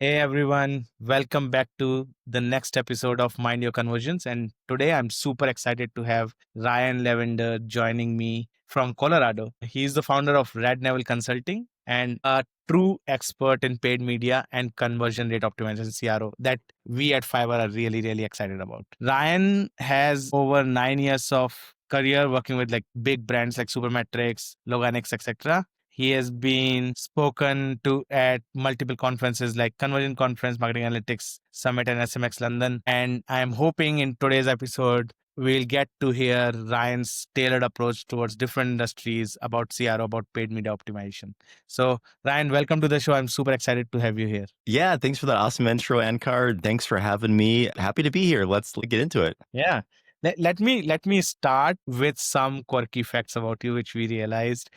Hey everyone, welcome back to the next episode of Mind Your Conversions. And today I'm super excited to have Ryan Levander joining me from Colorado. He's the founder of Rednavel Consulting and a true expert in paid media and conversion rate optimization CRO that we at Fiverr are really excited about. Ryan has over 9 years of career working with like big brands like Supermetrics, Logonics, etc. He has been spoken to at multiple conferences like Conversion Conference, Marketing Analytics Summit, and SMX London. And I'm hoping in today's episode, we'll get to hear Ryan's tailored approach towards different industries about CRO, about paid media optimization. So, Ryan, welcome to the show. I'm super excited to have you here. Yeah, thanks for that awesome intro, Ankar. Thanks for having me. Happy to be here. Let's get into it. Yeah. Let me start with some quirky facts about you, which we realized.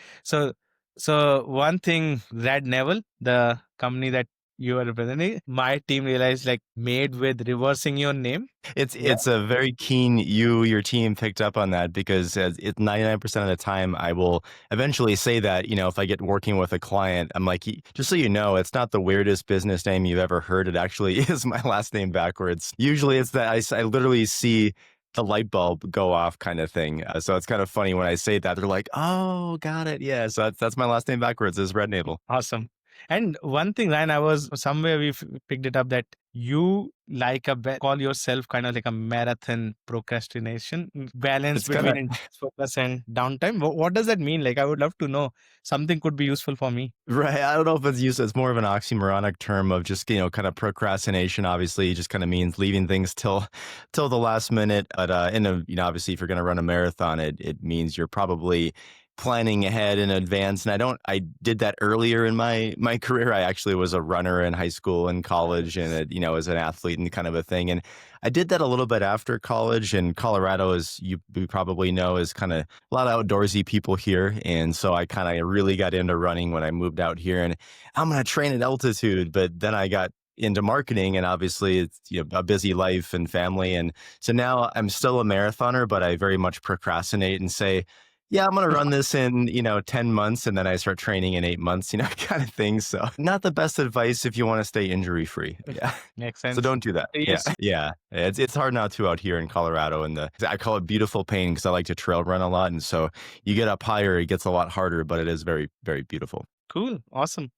So one thing, rednavel, the company that you are representing, my team realized like made with reversing your name. It's a very keen your team picked up on that because it's 99% of the time I will eventually say that, if I get working with a client, I'm like, just so you know, it's not the weirdest business name you've ever heard. It actually is my last name backwards. Usually it's that I literally see the light bulb go off kind of thing. So it's kind of funny when I say that. They're like, oh, got it. Yeah. So that's my last name backwards is rednavel. Awesome. And one thing, Ryan, I was somewhere we picked it up that you like call yourself kind of like a marathon procrastination balance It's kind between of intense focus and downtime. What does that mean? Like, I would love to know. Something could be useful for me. right. I don't know if it's used as more of an oxymoronic term of just, kind of procrastination. Obviously, just kind of means leaving things till the last minute. But obviously, if you're going to run a marathon, it means you're probably planning ahead in advance. And I did that earlier in my career. I actually was a runner in high school and college and, as an athlete and kind of a thing. And I did that a little bit after college. And Colorado, as you probably know, is kind of a lot of outdoorsy people here. And so I kind of really got into running when I moved out here, and I'm going to train at altitude. But then I got into marketing, and obviously it's a busy life and family. And so now I'm still a marathoner, but I very much procrastinate and say, yeah, I'm going to run this in, 10 months, and then I start training in 8 months, kind of thing. So not the best advice if you want to stay injury free. Yeah. Makes So sense. don't do that. Yeah. Yes. Yeah. It's hard not to out here in Colorado. And I call it beautiful pain because I like to trail run a lot. And so you get up higher, it gets a lot harder, but it is very, very beautiful. Cool. Awesome.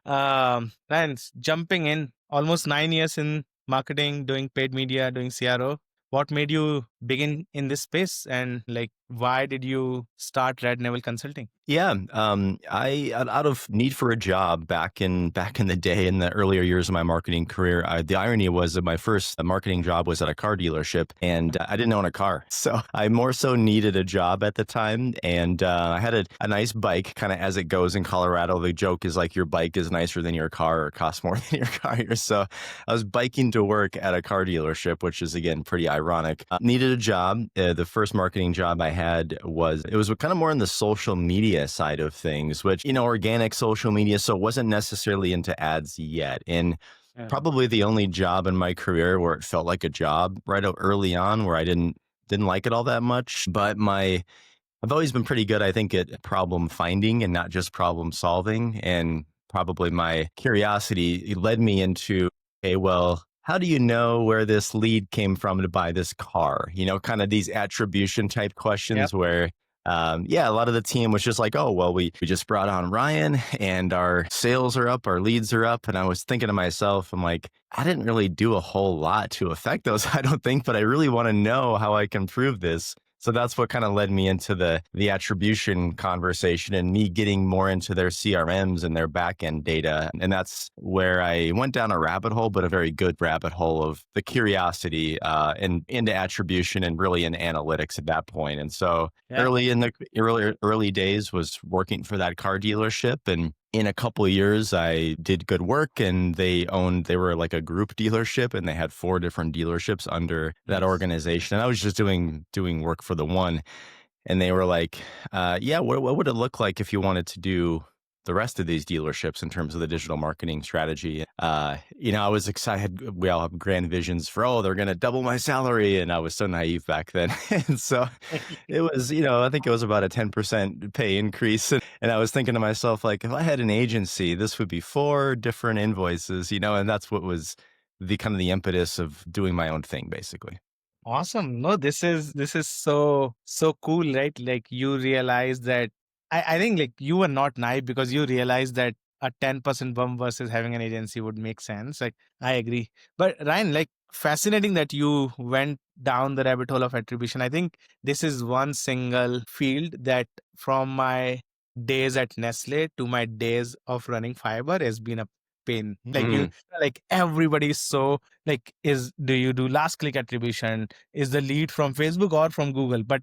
Ryan, jumping in almost 9 years in marketing, doing paid media, doing CRO. What made you begin in this space, and like why did you start Rednavel Consulting? Yeah, I out of need for a job back in the day in the earlier years of my marketing career. The irony was that my first marketing job was at a car dealership, and I didn't own a car, so I more so needed a job at the time. And I had a nice bike, kind of as it goes in Colorado. The joke is like your bike is nicer than your car or costs more than your car. So I was biking to work at a car dealership, which is again pretty ironic. Needed a job. The first marketing job I had was kind of more in the social media side of things, which, organic social media. So it wasn't necessarily into ads yet. And probably the only job in my career where it felt like a job right early on, where I didn't like it all that much. But I've always been pretty good, I think, at problem finding and not just problem solving. And probably my curiosity led me into, okay, well, how do you know where this lead came from to buy this car? Kind of these attribution type questions where, a lot of the team was just like, oh, well, we just brought on Ryan and our sales are up, our leads are up. And I was thinking to myself, I'm like, I didn't really do a whole lot to affect those, I don't think, but I really want to know how I can prove this. So that's what kind of led me into the attribution conversation and me getting more into their CRMs and their backend data. And that's where I went down a rabbit hole, but a very good rabbit hole of the curiosity and into attribution and really in analytics at that point. And so early in the early days was working for that car dealership, and in a couple of years, I did good work, and they were like a group dealership, and they had 4 different dealerships under that organization. And I was just doing work for the one, and they were like, what would it look like if you wanted to do the rest of these dealerships in terms of the digital marketing strategy. I was excited. We all have grand visions for, oh, they're going to double my salary. And I was so naive back then. And so it was, I think it was about a 10% pay increase. And I was thinking to myself, like, if I had an agency, this would be 4 different invoices, and that's what was the kind of the impetus of doing my own thing, basically. Awesome. No, this is so cool, right? Like you realize that I think like you were not naive because you realized that a 10% bump versus having an agency would make sense. Like I agree. But Ryan, like fascinating that you went down the rabbit hole of attribution. I think this is one single field that from my days at Nestle to my days of running fiber has been a pain. Like you like everybody is so like do you do last click attribution, is the lead from Facebook or from Google, but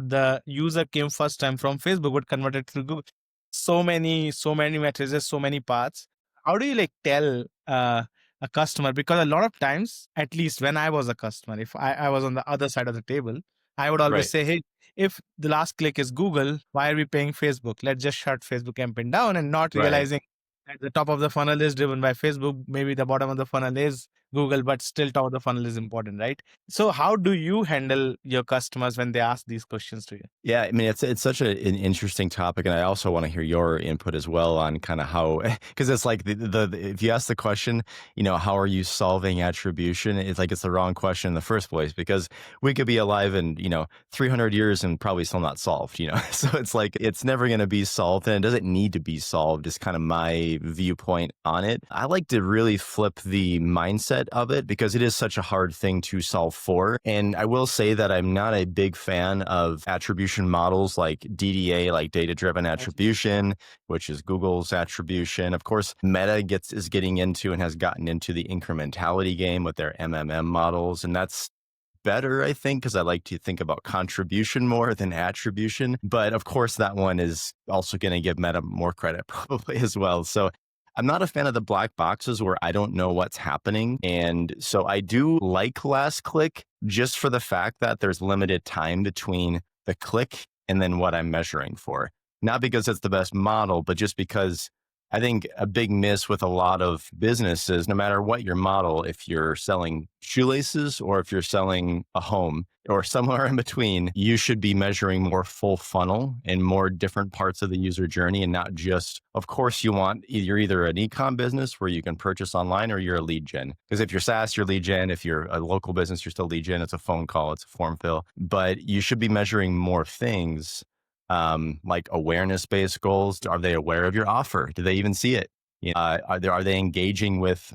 the user came first time from Facebook but converted through Google. So many matrices, so many paths. How do you like tell a customer? Because a lot of times, at least when I was a customer, if I was on the other side of the table, I would always Right. say, hey, if the last click is Google, why are we paying Facebook? Let's just shut Facebook campaign down, and not Right. realizing at the top of the funnel is driven by Facebook, maybe the bottom of the funnel is Google, but still top of the funnel is important, right? So how do you handle your customers when they ask these questions to you? Yeah, I mean, it's such an interesting topic, and I also want to hear your input as well on kind of how, because it's like the if you ask the question, how are you solving attribution? It's like it's the wrong question in the first place, because we could be alive in 300 years and probably still not solved. So it's like it's never going to be solved, and it doesn't need to be solved. Is kind of my viewpoint on it. I like to really flip the mindset of it because it is such a hard thing to solve for, and I will say that I'm not a big fan of attribution models like DDA, like data-driven attribution, which is Google's attribution. Of course, Meta is getting into and has gotten into the incrementality game with their MMM models, and that's better, I think, because I like to think about contribution more than attribution. But of course, that one is also going to give Meta more credit probably as well. So I'm not a fan of the black boxes where I don't know what's happening. And so I do like last click just for the fact that there's limited time between the click and then what I'm measuring for. Not because it's the best model, but just because I think a big miss with a lot of businesses, no matter what your model, if you're selling shoelaces or if you're selling a home or somewhere in between, you should be measuring more full funnel and more different parts of the user journey, and not just, of course, you're either an e-com business where you can purchase online, or you're a lead gen. Because if you're SaaS, you're lead gen. If you're a local business, you're still lead gen. It's a phone call, it's a form fill, but you should be measuring more things. Like awareness-based goals. Are they aware of your offer? Do they even see it? Are they engaging with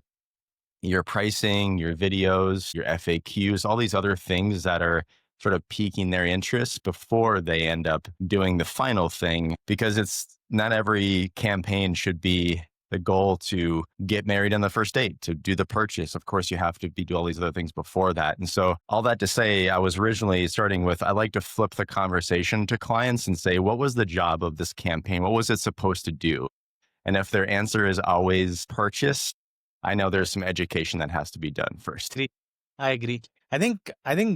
your pricing, your videos, your FAQs, all these other things that are sort of piquing their interest before they end up doing the final thing? Because it's not every campaign should be the goal to get married on the first date, to do the purchase. Of course, you have to do all these other things before that. And so all that to say, I was originally starting with, I like to flip the conversation to clients and say, what was the job of this campaign? What was it supposed to do? And if their answer is always purchase, I know there's some education that has to be done first. I agree. I think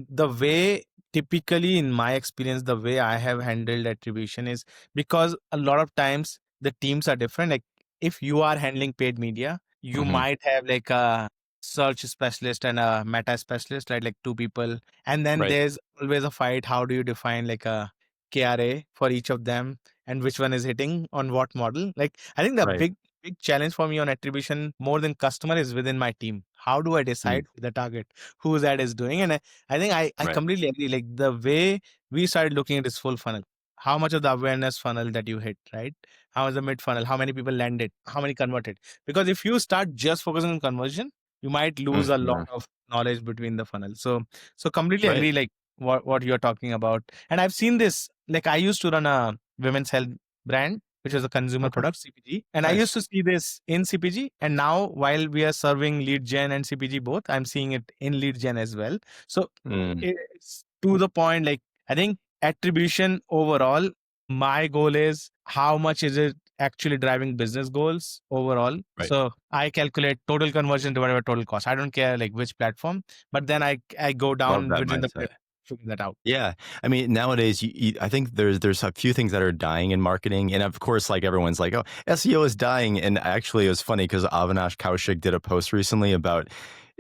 the way, typically in my experience, the way I have handled attribution is because a lot of times the teams are different. Like if you are handling paid media, you might have like a search specialist and a meta specialist, right? Like 2 people. And then Right. there's always a fight. How do you define like a KRA for each of them and which one is hitting on what model? Like I think the Right. big challenge for me on attribution more than customer is within my team. How do I Mm. decide the target, whose ad is doing? And I think I Right. completely agree. Like the way we started looking at this full funnel, how much of the awareness funnel that you hit, right? How is the mid funnel? How many people landed? How many converted? Because if you start just focusing on conversion, you might lose a lot Mhm. of knowledge between the funnel. So completely Right. agree. Like what you're talking about. And I've seen this. Like I used to run a women's health brand, which was a consumer Okay. product, CPG. And I used Nice. to see this in CPG. And now while we are serving lead gen and CPG both, I'm seeing it in lead gen as well. So Mm. it's to the point, like I think attribution overall, my goal is how much is it actually driving business goals overall. Right. So I calculate total conversion divided by total cost. I don't care like which platform, but then I go Love down that within the mindset. figure that out. Yeah. I mean, nowadays, I think there's a few things that are dying in marketing. And of course, like everyone's like, oh, SEO is dying. And actually, it was funny because Avinash Kaushik did a post recently about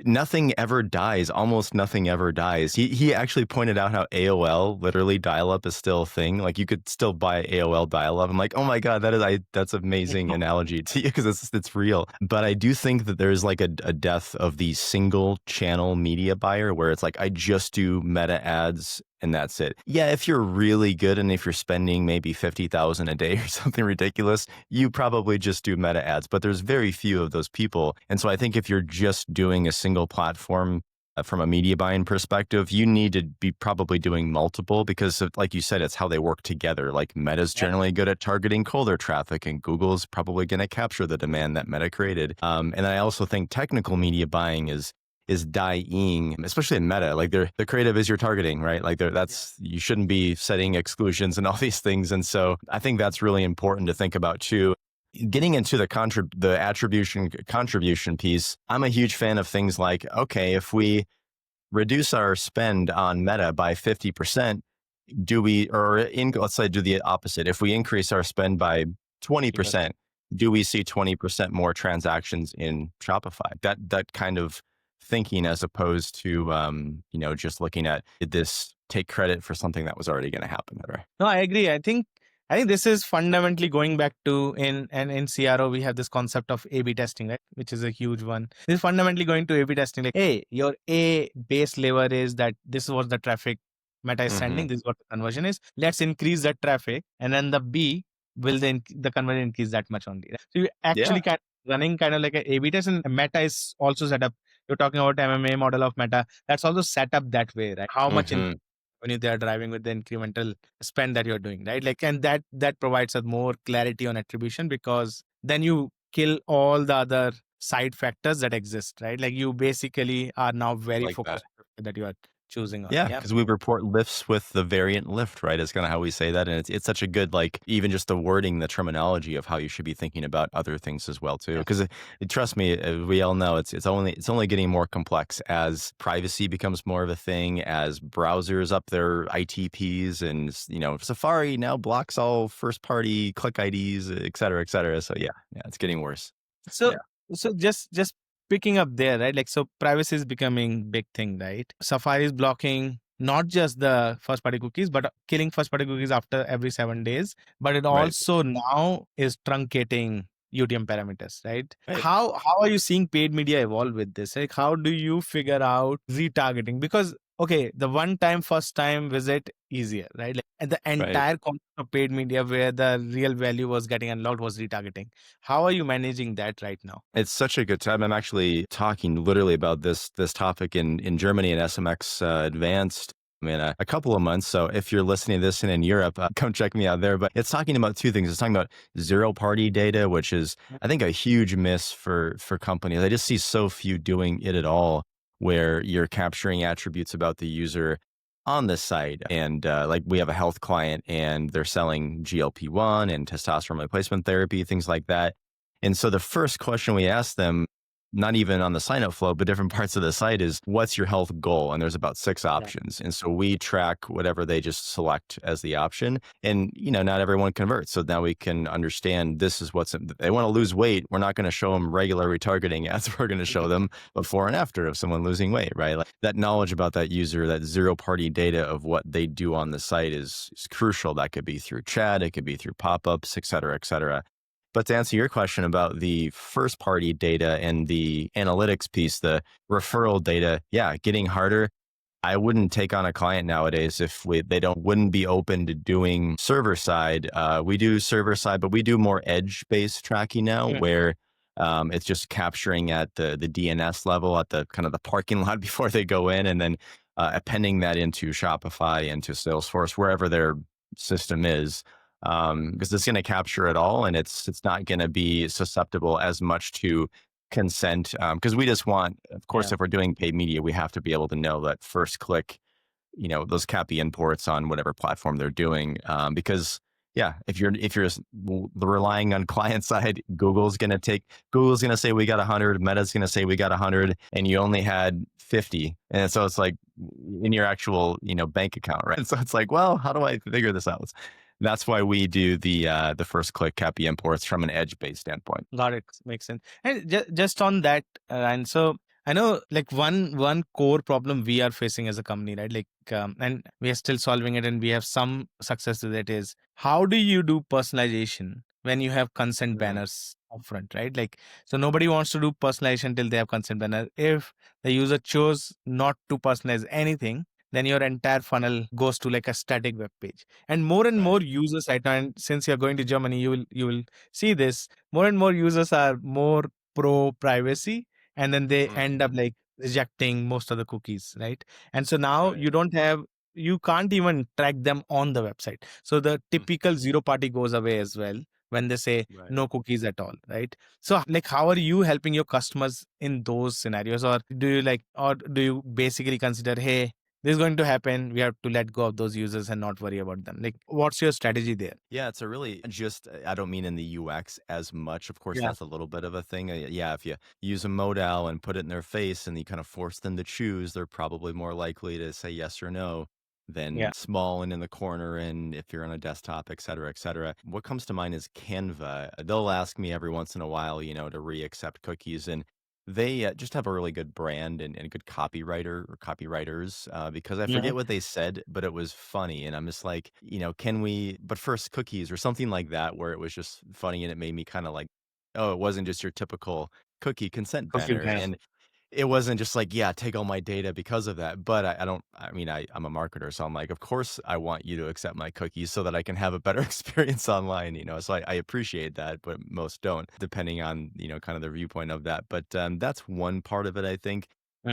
nothing ever dies. Almost nothing ever dies. He actually pointed out how AOL, literally dial up, is still a thing. Like you could still buy AOL dial up. I'm like, oh my God, that's amazing analogy to you because it's real. But I do think that there's like a death of the single channel media buyer where it's like, I just do meta ads and that's it. Yeah, if you're really good and if you're spending maybe 50,000 a day or something ridiculous, you probably just do meta ads, but there's very few of those people. And so I think if you're just doing a single platform from a media buying perspective, you need to be probably doing multiple because like you said, it's how they work together. Like Meta's generally good at targeting colder traffic and Google's probably going to capture the demand that Meta created. And I also think technical media buying is dying, especially in Meta. Like the creative is your targeting, right? Like you shouldn't be setting exclusions and all these things. And so I think that's really important to think about too. Getting into the attribution contribution piece, I'm a huge fan of things like, okay, if we reduce our spend on Meta by 50%, let's say do the opposite. If we increase our spend by 20%, do we see 20% more transactions in Shopify? That kind of thinking as opposed to, just looking at, did this take credit for something that was already going to happen? Right? No, I agree. I think this is fundamentally going back to in CRO, we have this concept of A/B testing, right? Which is a huge one. This is fundamentally going to A/B testing. Like, hey, your A base lever is that this is what the traffic Meta is sending. This is what the conversion is. Let's increase that traffic, and then the B will then the conversion increase that much only. Right? So you actually running kind of like a A/B test, and Meta is also set up. You're talking about MMA model of Meta. That's also set up that way, right? How much when they are driving with the incremental spend that you're doing, right? Like, and that provides us more clarity on attribution because then you kill all the other side factors that exist, right? Like you basically are now very Like focused on that you are choosing on. Yeah, because we report lifts with the variant lift, right? It's kind of how we say that. And it's such a good, like, even just the wording, the terminology of how you should be thinking about other things as well, too. Because trust me, we all know it's only getting more complex as privacy becomes more of a thing, as browsers up their ITPs and, Safari now blocks all first party click IDs, et cetera, et cetera. So yeah, it's getting worse. So just picking up there, right? Like, so privacy is becoming big thing, right? Safari is blocking not just the first party cookies, but killing first party cookies after every 7 days. But it also now is truncating UTM parameters, right? How are you seeing paid media evolve with this? Like, how do you figure out retargeting? Because okay, the first time visit easier, right? Like, and the entire concept of paid media where the real value was getting unlocked was retargeting. How are you managing that right now? It's such a good time. I'm actually talking literally about this topic in Germany in SMX Advanced in a couple of months. So if you're listening to this and in Europe, come check me out there. But it's talking about two things. It's talking about zero party data, which is, I think, a huge miss for companies. I just see so few doing it at all, where you're capturing attributes about the user on the site. And like we have a health client and they're selling GLP-1 and testosterone replacement therapy, things like that. And so the first question we ask them, not even on the sign up flow, but different parts of the site, is what's your health goal? And there's about 6 options. And so we track whatever they just select as the option. And, not everyone converts. So now we can understand this is they want to lose weight. We're not going to show them regular retargeting ads. We're going to show them before and after of someone losing weight, right? Like that knowledge about that user, that zero party data of what they do on the site is crucial. That could be through chat. It could be through pop-ups, et cetera, et cetera. But to answer your question about the first party data and the analytics piece, the referral data, getting harder. I wouldn't take on a client nowadays if they wouldn't be open to doing server side. We do server side, but we do more edge based tracking now, where it's just capturing at the DNS level at the kind of the parking lot before they go in, and then appending that into Shopify, into Salesforce, wherever their system is. Because it's going to capture it all, and it's not going to be susceptible as much to consent. Because we just want, of course, if we're doing paid media, we have to be able to know that first click, those CAPI imports on whatever platform they're doing. Because Yeah, if you're relying on client side, Google's gonna say we got 100, Meta's gonna say we got 100, and you only had 50, and so it's like in your actual bank account, right? And so it's like, well, how do I figure this out? That's why we do the first click copy imports from an edge based standpoint. Got it. Makes sense. And just on that, and so I know like one core problem we are facing as a company, right? Like, and we are still solving it, and we have some success with it. Is how do you do personalization when you have consent Mm, banners upfront, right? Like, so nobody wants to do personalization till they have consent banner. If the user chose not to personalize anything, then your entire funnel goes to like a static web page. And right. more users right now, and since you're going to Germany, you will see this, more and more users are more pro privacy, and then they end up Mhm. like rejecting most of the cookies, right? And so now Right. you can't even track them on the website, so the Mm, typical zero party goes away as well when they say right. no cookies at all, right? So like how are you helping your customers in those scenarios, or do you basically consider, hey, this is going to happen, we have to let go of those users and not worry about them? Like, what's your strategy there? Yeah, it's a really just, I don't mean in the UX as much. Of course, Yeah, that's a little bit of a thing. Yeah, if you use a modal and put it in their face and you kind of force them to choose, they're probably more likely to say yes or no than yeah, small and in the corner. And if you're on a desktop, et cetera, et cetera. What comes to mind is Canva. They'll ask me every once in a while, to re-accept cookies. And they just have a really good brand and a good copywriter or copywriters, because I yeah. forget what they said, but it was funny. And I'm just like, can we, but first cookies or something like that, where it was just funny and it made me kind of like, oh, it wasn't just your typical cookie consent Cookie banner. banner. And it wasn't just like, yeah, take all my data because of that. But I'm a marketer. So I'm like, of course, I want you to accept my cookies so that I can have a better experience online. So I appreciate that, but most don't, depending on, kind of the viewpoint of that. But that's one part of it, I think.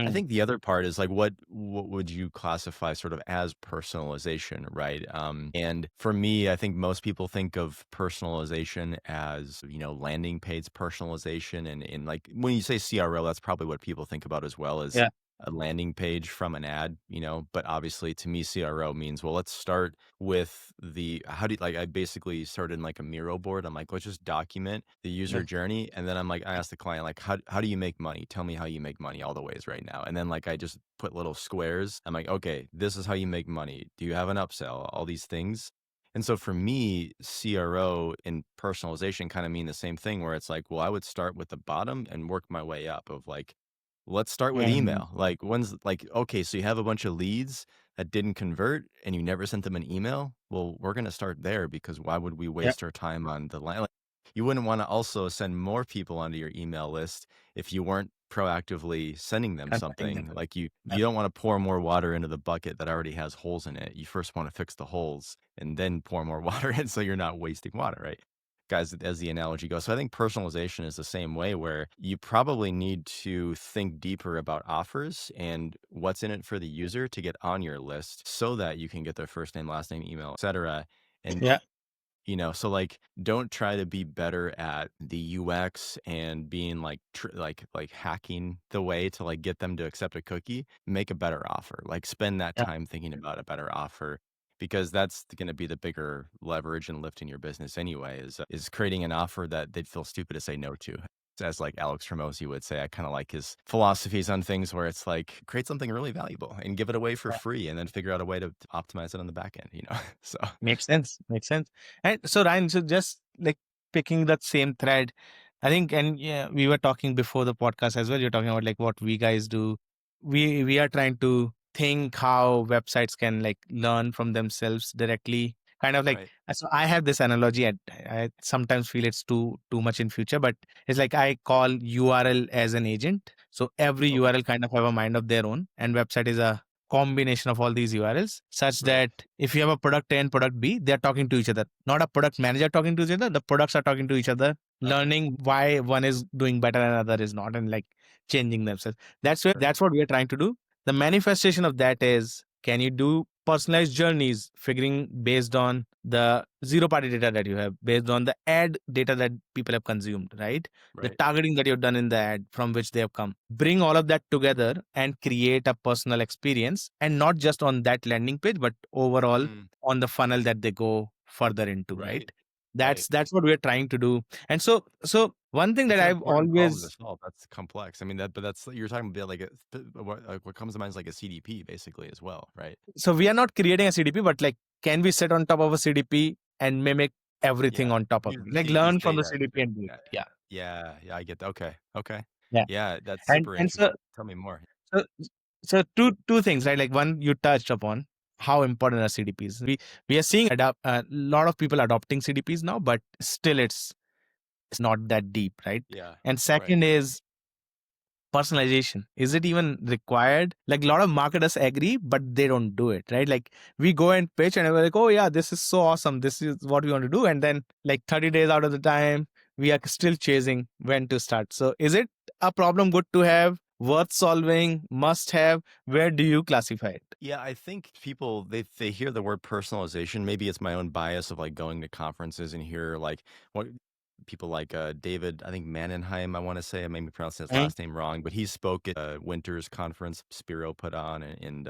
I Mm. think the other part is like, what would you classify sort of as personalization, right? And for me, I think most people think of personalization as, landing page personalization, and like when you say CRO, that's probably what people think about as well as Yeah, a landing page from an ad. But obviously to me, CRO means, well, let's start with the how do you, like I basically started in like a Miro board. I'm like, let's just document the yeah, user journey. And then I'm like, I asked the client, like, how do you make money? Tell me how you make money all the ways right now. And then like I just put little squares. I'm like, okay, this is how you make money. Do you have an upsell? All these things. And so for me, CRO and personalization kind of mean the same thing, where it's like, well, I would start with the bottom and work my way up of like, let's start with mm, email. Like, when's like, okay, so you have a bunch of leads that didn't convert and you never sent them an email. Well, we're going to start there, because why would we yeah, waste our time on the line? Like, you wouldn't want to also send more people onto your email list if you weren't proactively sending them converting them. something. Like Yeah, you don't want to pour more water into the bucket that already has holes in it. You first want to fix the holes and then pour more water in, so you're not wasting water, right? Guys, as the analogy goes. So I think personalization is the same way, where you probably need to think deeper about offers and what's in it for the user to get on your list so that you can get their first name, last name, email, etc. And yeah, so like, don't try to be better at the UX and being like like hacking the way to like get them to accept a cookie. Make a better offer. Like, spend that yeah. time thinking about a better offer, because that's going to be the bigger leverage in lifting your business anyway. Is creating an offer that they'd feel stupid to say no to. As like Alex Ramosi would say, I kind of like his philosophies on things, where it's like, create something really valuable and give it away for free, and then figure out a way to optimize it on the back end. So. Makes sense. Makes sense. And so Ryan, so just like picking that same thread, I think, and yeah, we were talking before the podcast as well. You're talking about like what we guys do. We are trying to think how websites can like learn from themselves directly. Kind of like, Right. so I have this analogy. I sometimes feel it's too much in future, but it's like I call URL as an agent. So every Okay. URL kind of have a mind of their own, and website is a combination of all these URLs, such Right. that if you have a product A and product B, they're talking to each other. Not a product manager talking to each other. The products are talking to each other, Okay. learning why one is doing better and another is not, and like changing themselves. Right. That's what we are trying to do. The manifestation of that is, can you do personalized journeys, figuring based on the zero party data that you have, based on the ad data that people have consumed, right? The Right. targeting that you've done in the ad from which they have come. Bring all of that together and create a personal experience, and not just on that landing page, but overall Mm, on the funnel that they go further into, right? Right. Right. That's what we're trying to do. And so one thing that It's an I've important problem to always solve. That's complex. I mean, but that's you're talking about like what comes to mind is like a CDP basically as well, right? so we are not creating a CDP, but like, can we sit on top of a CDP and mimic everything Yeah. on top of Use it? the Like CDP's learn from the data. CDP and do it. Yeah. Yeah. Yeah. I get that. Okay. Okay. Yeah. Yeah. That's And super and so interesting. Tell me more. so so two things, right? Like one you touched upon how important are CDPs. We are seeing a lot of people adopting CDPs now, but still it's not that deep, right? Yeah. And Right. second is personalization. Is it even required? Like a lot of marketers agree, but they don't do it, right? Like we go and pitch and we're like, oh yeah, this is so awesome, this is what we want to do, and then like 30 days out of the time we are still chasing when to start. So is it a problem good to have, worth solving, must have? Where do you classify it? Yeah, I think people they hear the word personalization. Maybe it's my own bias of like going to conferences and hear like what people like David, I think Manenheim, I want to say, I may be pronouncing his Mm, last name wrong, but he spoke at a Winter's conference Spiro put on, and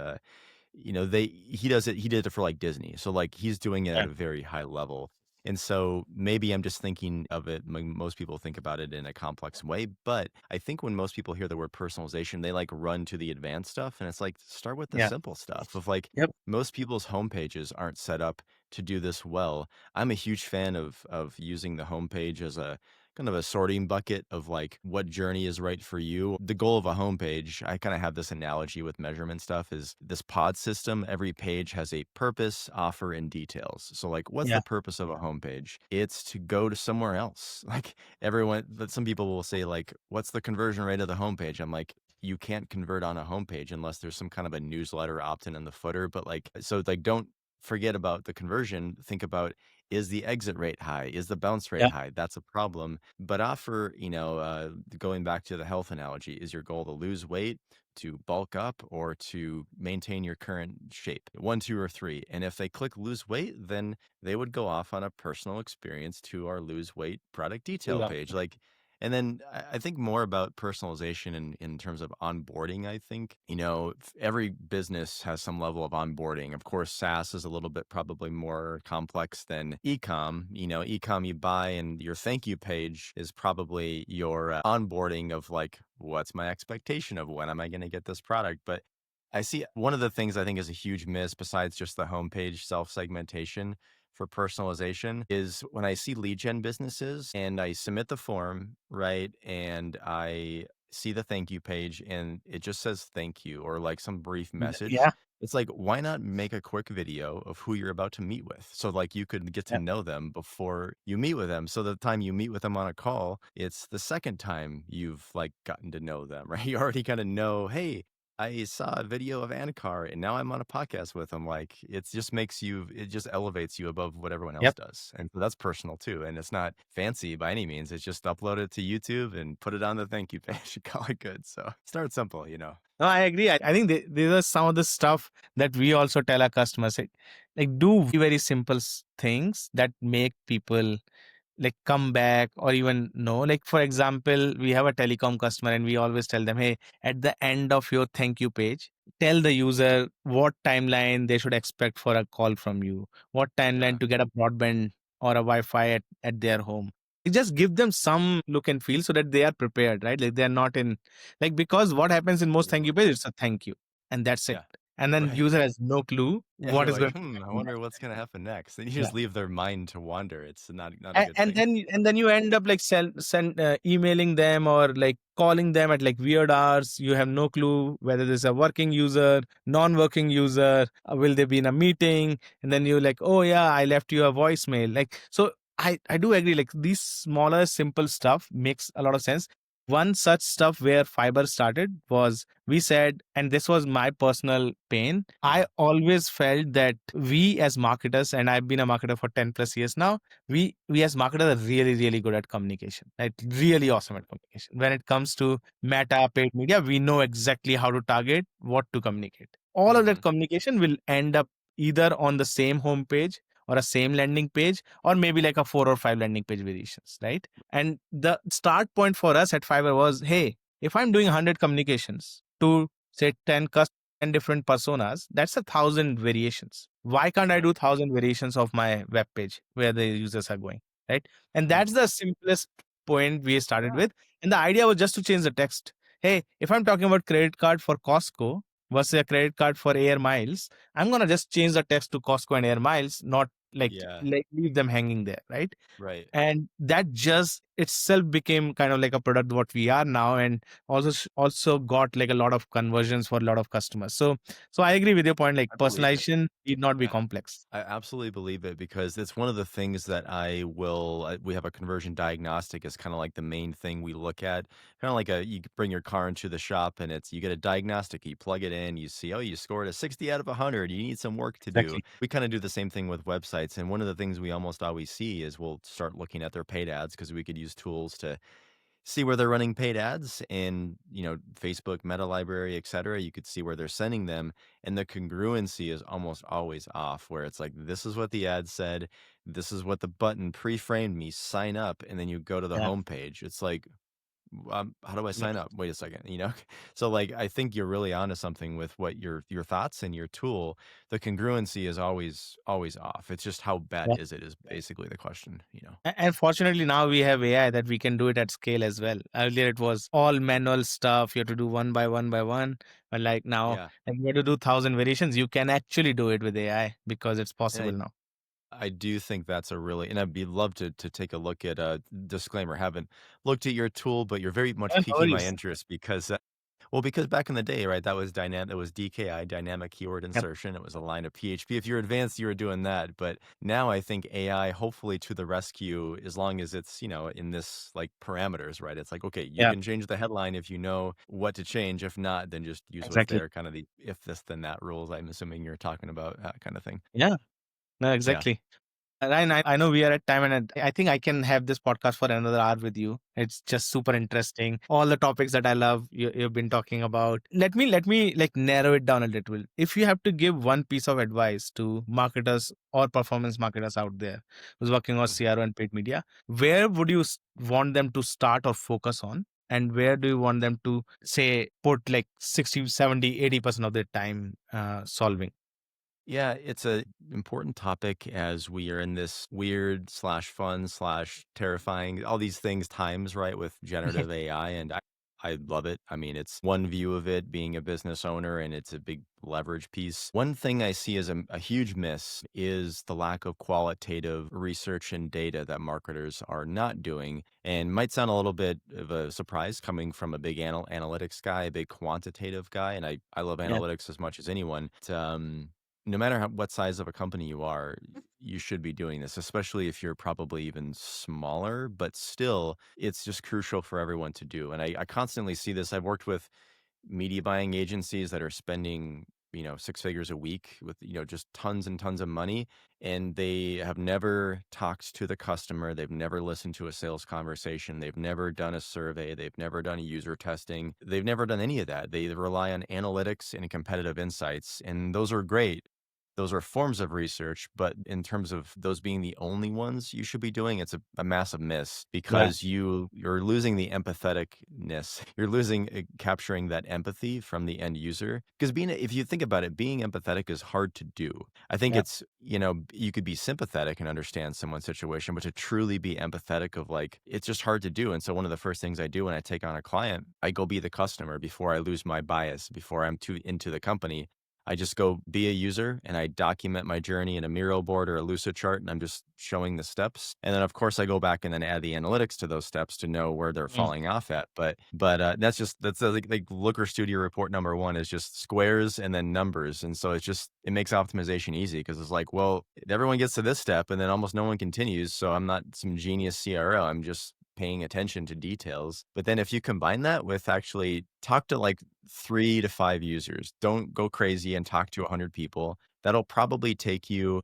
he did it for like Disney, so like he's doing it yeah, at a very high level. And so maybe I'm just thinking of it, most people think about it in a complex way, but I think when most people hear the word personalization, they like run to the advanced stuff, and it's like start with the yeah, simple stuff of like yep, most people's homepages aren't set up to do this well. I'm a huge fan of using the homepage as a kind of a sorting bucket of like what journey is right for you. The goal of a homepage, I kind of have this analogy with measurement stuff, is this pod system. Every page has a purpose, offer, and details. So like what's yeah, the purpose of a homepage? It's to go to somewhere else. Like but some people will say like, what's the conversion rate of the homepage? I'm like, you can't convert on a homepage unless there's some kind of a newsletter opt-in in the footer. But like, so like, don't forget about the conversion. Think about, is the exit rate high? Is the bounce rate yeah, high? That's a problem. But offer, going back to the health analogy, is your goal to lose weight, to bulk up, or to maintain your current shape? One, two, or three. And if they click lose weight, then they would go off on a personal experience to our lose weight product detail yeah, page. Like, and then I think more about personalization in terms of onboarding. I think, every business has some level of onboarding. Of course, SaaS is a little bit probably more complex than ecom. Ecom you buy, and your thank you page is probably your onboarding of like, what's my expectation of when am I going to get this product? But I see one of the things I think is a huge miss, besides just the homepage self segmentation for personalization, is when I see lead gen businesses and I submit the form, right? And I see the thank you page and it just says thank you or like some brief message. yeah, It's like, why not make a quick video of who you're about to meet with? So like you could get to yeah, know them before you meet with them. So the time you meet with them on a call, it's the second time you've like gotten to know them, right? You already kind of know, hey, I saw a video of Ankar and now I'm on a podcast with him. Like it just elevates you above what everyone else yep. does. And so that's personal too. And it's not fancy by any means. It's just upload it to YouTube and put it on the thank you page and call it good. So start simple. No, I agree. I think these are some of the stuff that we also tell our customers. Like do very simple things that make people like come back or even know. Like for example, we have a telecom customer and we always tell them, hey, at the end of your thank you page, tell the user what timeline they should expect for a call from you, what Yeah. timeline to get a broadband or a Wi-Fi at their home. You just give them some look and feel so that they are prepared, right? Like they're not in, like, because what happens in most thank you Absolutely. pages, it's a thank you and that's it. Yeah. And then Right. user has no clue Yeah. what They're is like, going to I happen wonder next. what's going to happen next. And you Yeah. just leave their mind to wander. It's not a and, good and thing. then and then you end up like send emailing them or like calling them at like weird hours. You have no clue whether this is a working user, non-working user, will they be in a meeting, and then you're like, oh yeah, I left you a voicemail. Like, so I do agree, like these smaller simple stuff makes a lot of sense. One such stuff where fiber started was, we said, and this was my personal pain, I Uh-huh. always felt that we as marketers, and I've been a marketer for 10 plus years now, we as marketers are really good at communication, right? Really awesome at communication. When it comes to meta paid media, we know exactly how to target, what to communicate. All of that Hmm. communication will end up either on the same homepage or a same landing page, or maybe like a 4 or 5 landing page variations, right? And the start point for us at Fiverr was, hey, if I'm doing 100 communications to say 10 customers, and different personas, that's 1,000 variations. Why can't I do Right. 1,000 variations of my web page where the users are going, right? And Mm. that's the simplest point we started with. And the idea was just to change the text. Hey, if I'm talking about credit card for Costco versus a credit card for Air Miles, I'm gonna just change the text to Costco and Air Miles, not Yeah. leave them hanging there, right? Right. And that just itself became kind of like a product what we are now, and also got like a lot of conversions for a lot of customers. So I agree with your point, like I believe it. personalization need not be Yeah. complex. I absolutely believe it because it's one of the things that we have a conversion diagnostic is kind of like the main thing we look at. Kind of like you bring your car into the shop and you get a diagnostic, you plug it in, you see, oh, you scored a 60 out of 100. You need some work to do. Exactly. We kind of do the same thing with websites. And one of the things we almost always see is we'll start looking at their paid ads because we could use tools to see where they're running paid ads and, Facebook meta library, et cetera. You could see where they're sending them, and the congruency is almost always off, where it's like, this is what the ad said, this is what the button pre-framed me, sign up, and then you go to the Yeah. homepage. It's like, how do I Yeah. sign up? Wait a second, So like, I think you're really onto something with what your thoughts and your tool. The congruency is always off. It's just how bad Yeah. is basically the question. And fortunately now we have AI that we can do it at scale as well. Earlier it was all manual stuff. You have to do one by one by one. But like now, Yeah. like you have to do 1,000 variations. You can actually do it with AI because it's And possible now. I do think that's a really and I'd be love to take a look at a disclaimer, haven't looked at your tool, but you're very much Yeah, no piquing my worries. interest because, because back in the day, right, that was DKI, dynamic keyword Yep. insertion. It was a line of PHP. If you're advanced, you were doing that. But now I think AI, hopefully to the rescue, as long as it's, in this like parameters, right? It's like, okay, you Yeah, can change the headline if you know what to change. If not, then just use what's exactly. there, kind of the if this, then that rules. I'm assuming you're talking about that kind of thing. Yeah, no, Yeah. exactly. Ryan, I know we are at time, and I think I can have this podcast for another hour with you. It's just super interesting. All the topics that I love, you've been talking about. Let me like narrow it down a little. If you have to give one piece of advice to marketers or performance marketers out there who's working on CRO and paid media, where would you want them to start or focus on? And where do you want them to say put like 60, 70, 80% of their time solving? Yeah, it's a important topic as we are in this weird slash fun slash terrifying, all these things times, right, with generative AI. And I love it. I mean, it's one view of it being a business owner and it's a big leverage piece. One thing I see as a huge miss is the lack of qualitative research and data that marketers are not doing. And might sound a little bit of a surprise coming from a big analytics guy, a big quantitative guy. And I love Yeah, analytics as much as anyone. No matter what size of a company you are, you should be doing this, especially if you're probably even smaller, but still, it's just crucial for everyone to do. And I constantly see this. I've worked with media buying agencies that are spending, six figures a week with, just tons and tons of money. And they have never talked to the customer. They've never listened to a sales conversation. They've never done a survey. They've never done a user testing. They've never done any of that. They rely on analytics and competitive insights. And those are great. Those are forms of research, but in terms of those being the only ones you should be doing, it's a massive miss yeah, because you're losing the empatheticness. You're losing capturing that empathy from the end user. Because if you think about it, being empathetic is hard to do. I think yeah. it's, you could be sympathetic and understand someone's situation, but to truly be empathetic of like, it's just hard to do. And so one of the first things I do when I take on a client, I go be the customer before I lose my bias, before I'm too into the company. I just go be a user and I document my journey in a Miro board or a Lucidchart, and I'm just showing the steps. And then of course I go back and then add the analytics to those steps to know where they're Mm. falling off at. But that's like Looker Studio report number one is just squares and then numbers. And so it makes optimization easy because it's like, well, everyone gets to this step and then almost no one continues. So I'm not some genius CRO. I'm just paying attention to details. But then if you combine that with actually talk to like 3 to 5 users, don't go crazy and talk to 100 people. That'll probably take you,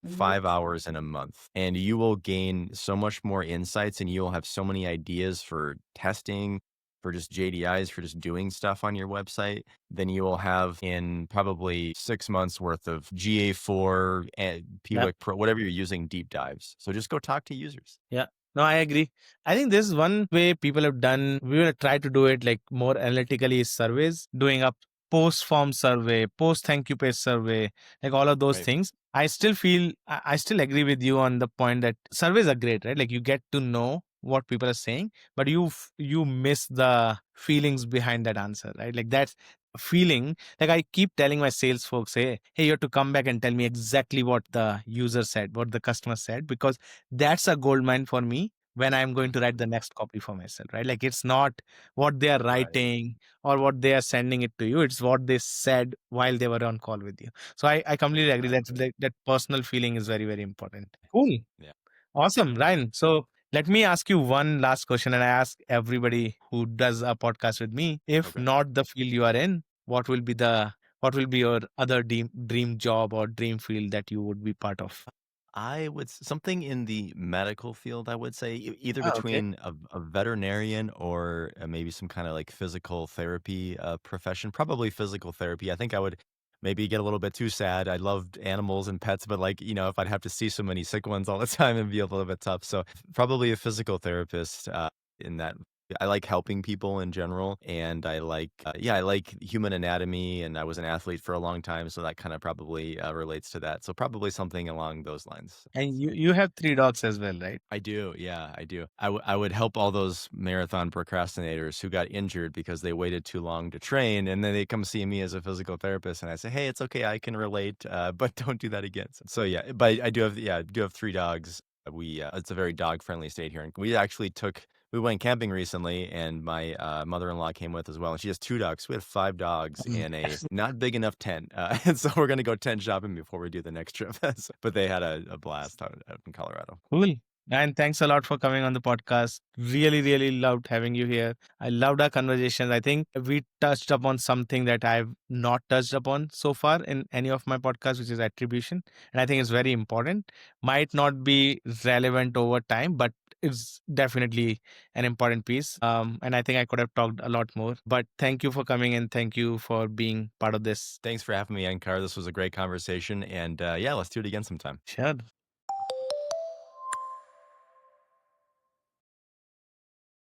5 hours in a month. And you will gain so much more insights and you'll have so many ideas for testing, for just JDIs, for just doing stuff on your website than you will have in probably 6 months worth of GA4 and Yeah. PWIC Pro, whatever you're using deep dives. So just go talk to users. Yeah. No, I agree. I think this is one way people have done, we will try to do it like more analytically is surveys, doing up post form survey, post thank you page survey, like all of those Right. things. I still feel I still agree with you on the point that surveys are great, right? Like you get to know what people are saying, but you miss the feelings behind that answer, right? Like that's feeling. Like I keep telling my sales folks, hey, you have to come back and tell me exactly what the user said, what the customer said, because that's a gold mine for me when I'm going to write the next copy for myself, right? Like it's not what they are Right. writing or what they are sending it to you. It's what they said while they were on call with you. So I completely agree that Exactly. that personal feeling is very, very important. Cool. Yeah. Awesome, Ryan. So let me ask you one last question, and I ask everybody who does a podcast with me: if Okay. not the field you are in, what will be your other dream job or dream field that you would be part of? I would something in the medical field, I would say, either Oh, okay. between a veterinarian or maybe some kind of like physical therapy profession. Probably physical therapy. I think I would maybe get a little bit too sad. I loved animals and pets, but like, if I'd have to see so many sick ones all the time, it'd be a little bit tough. So probably a physical therapist in that. I like helping people in general, and I like, I like human anatomy, and I was an athlete for a long time, so that kind of probably relates to that. So probably something along those lines. And you have 3 dogs as well, right? I do, yeah, I do. I would help all those marathon procrastinators who got injured because they waited too long to train, and then they come see me as a physical therapist, and I say, "Hey, it's okay, I can relate, but don't do that again." So yeah, but I do have, I do have 3 dogs. It's a very dog friendly state here, and we went camping recently, and my mother-in-law came with as well, and she has 2 dogs. We had 5 dogs Mm. in a not big enough tent, and so we're gonna go tent shopping before we do the next trip. But they had a blast out in Colorado. Cool. And thanks a lot for coming on the podcast. Really, really loved having you here. I loved our conversations. I think we touched upon something that I've not touched upon so far in any of my podcasts, which is attribution. And I think it's very important. Might not be relevant over time, but it's definitely an important piece. And I think I could have talked a lot more. But thank you for coming and thank you for being part of this. Thanks for having me, Ankar. This was a great conversation, and yeah, let's do it again sometime. Sure.